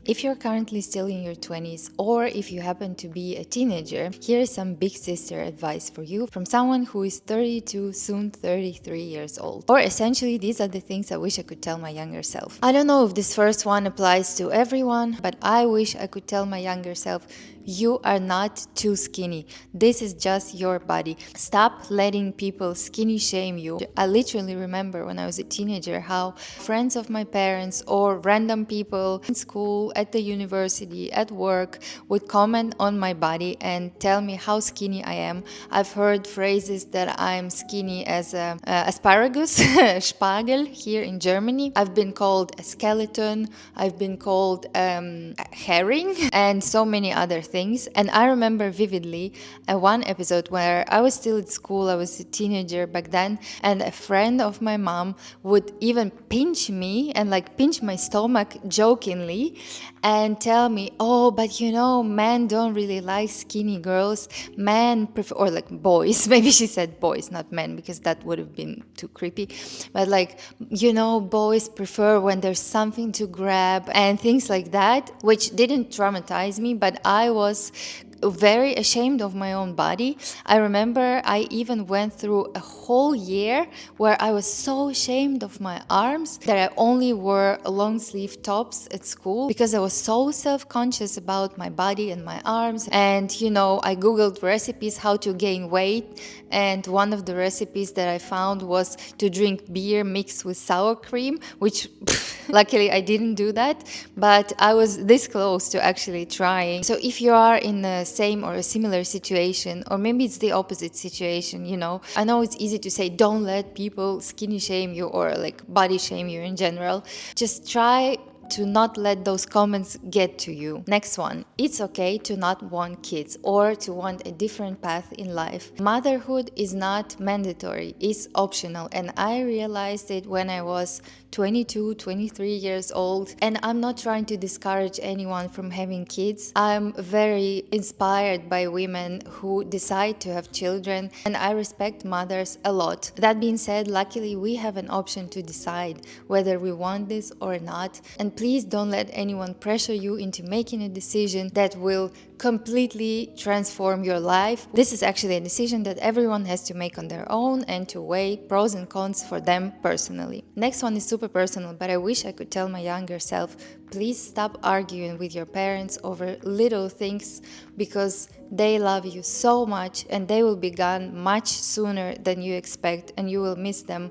If you're currently still in your 20s or if you happen to be a teenager, here is some big sister advice for you from someone who is 32, soon 33 years old. Or essentially, these are the things I wish I could tell my younger self. I don't know if this first one applies to everyone, but I wish I could tell my younger self, you are not too skinny. This is just your body. Stop letting people skinny shame you. I literally remember when I was a teenager how friends of my parents or random people in school, at the university, at work would comment on my body and tell me how skinny I am. I've heard phrases that I'm skinny as a asparagus, Spargel here in Germany. I've been called a skeleton. I've been called a herring and so many other things. And I remember vividly one episode where I was still at school. I was a teenager back then, and a friend of my mom would even pinch me and like pinch my stomach jokingly and tell me, oh, but you know, men don't really like skinny girls. Men prefer, or like boys, maybe she said boys, not men, because that would have been too creepy. But like, you know, boys prefer when there's something to grab and things like that, which didn't traumatize me, but I was very ashamed of my own body. I remember I even went through a whole year where I was so ashamed of my arms that I only wore long sleeve tops at school because I was so self-conscious about my body and my arms. And you know, I googled recipes how to gain weight, and one of the recipes that I found was to drink beer mixed with sour cream, which luckily I didn't do that, but I was this close to actually trying. So if you are in the same or a similar situation, or maybe it's the opposite situation, you know, I know it's easy to say don't let people skinny shame you or like body shame you in general. Just try to not let those comments get to you. Next one, it's okay to not want kids or to want a different path in life. Motherhood is not mandatory, it's optional, and I realized it when I was 22, 23 years old. And I'm not trying to discourage anyone from having kids. I'm very inspired by women who decide to have children, and I respect mothers a lot. That being said, luckily we have an option to decide whether we want this or not. And please don't let anyone pressure you into making a decision that will completely transform your life. This is actually a decision that everyone has to make on their own and to weigh pros and cons for them personally. Next one is super personal, but I wish I could tell my younger self, please stop arguing with your parents over little things because they love you so much and they will be gone much sooner than you expect, and you will miss them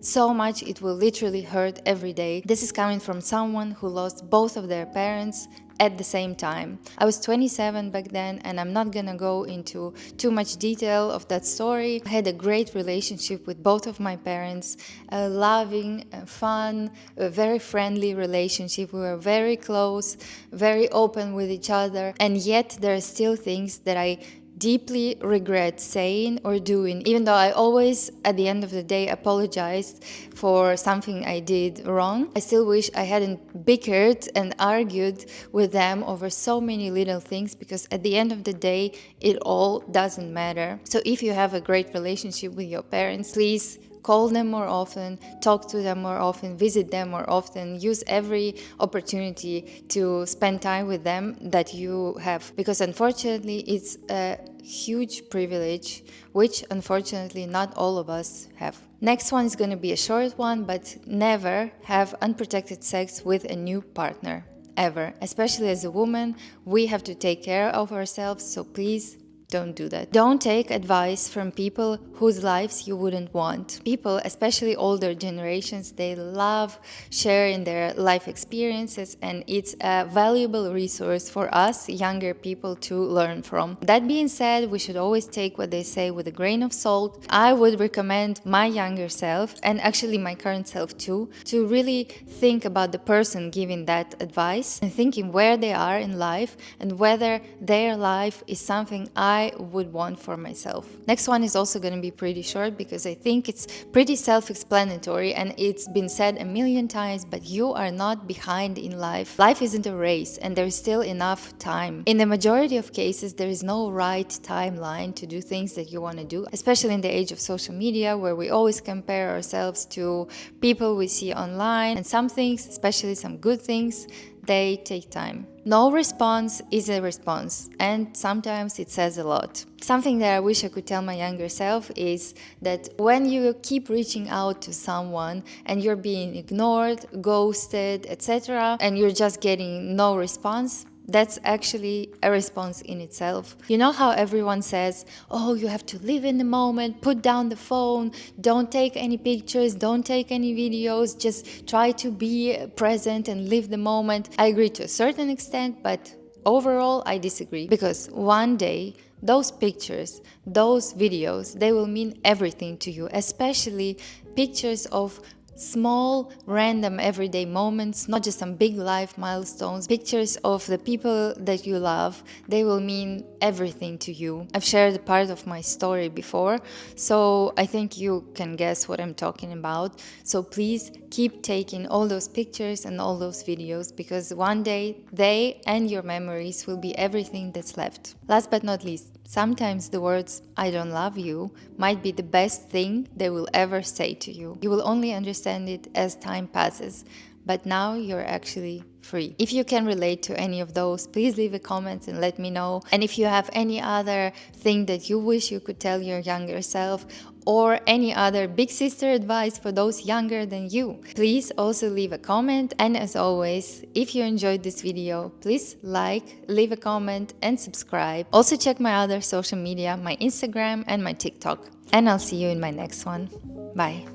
so much it will literally hurt every day. This is coming from someone who lost both of their parents at the same time. I was 27 back then, and I'm not gonna go into too much detail of that story. I had a great relationship with both of my parents, a loving, fun, a very friendly relationship. We were very close, very open with each other, and yet there are still things that I deeply regret saying or doing, even though I always at the end of the day apologized for something I did wrong. I still wish I hadn't bickered and argued with them over so many little things, because at the end of the day it all doesn't matter. So if you have a great relationship with your parents, please call them more often, talk to them more often, visit them more often, use every opportunity to spend time with them that you have, because unfortunately it's a huge privilege which unfortunately not all of us have. Next one is going to be a short one, but never have unprotected sex with a new partner, ever. Especially as a woman, we have to take care of ourselves, so please don't do that. Don't take advice from people whose lives you wouldn't want. People, especially older generations, they love sharing their life experiences, and it's a valuable resource for us younger people to learn from. That being said, we should always take what they say with a grain of salt. I would recommend my younger self, and actually my current self too, to really think about the person giving that advice and thinking where they are in life and whether their life is something I I would want for myself. Next one is also going to be pretty short because I think it's pretty self-explanatory and it's been said a million times, but you are not behind in life. Life isn't a race and there is still enough time. In the majority of cases, there is no right timeline to do things that you want to do, especially in the age of social media where we always compare ourselves to people we see online, and some things, especially some good things, they take time. No response is a response, and sometimes it says a lot. Something that I wish I could tell my younger self is that when you keep reaching out to someone and you're being ignored, ghosted, etc., and you're just getting no response, that's actually a response in itself. You know how everyone says, oh, you have to live in the moment, put down the phone, don't take any pictures, don't take any videos, just try to be present and live the moment. I agree to a certain extent, but overall I disagree, because one day those pictures, those videos, they will mean everything to you, especially pictures of small, random, everyday moments, not just some big life milestones. Pictures of the people that you love, they will mean everything to you. I've shared a part of my story before, so I think you can guess what I'm talking about. So please keep taking all those pictures and all those videos, because one day they and your memories will be everything that's left. Last but not least, sometimes the words "I don't love you" might be the best thing they will ever say to you. You will only understand it as time passes, but now you're actually free. If you can relate to any of those, please leave a comment and let me know. And if you have any other thing that you wish you could tell your younger self, or any other big sister advice for those younger than you, please also leave a comment. And as always, if you enjoyed this video, please like, leave a comment and subscribe. Also check my other social media, my Instagram and my TikTok. And I'll see you in my next one. Bye.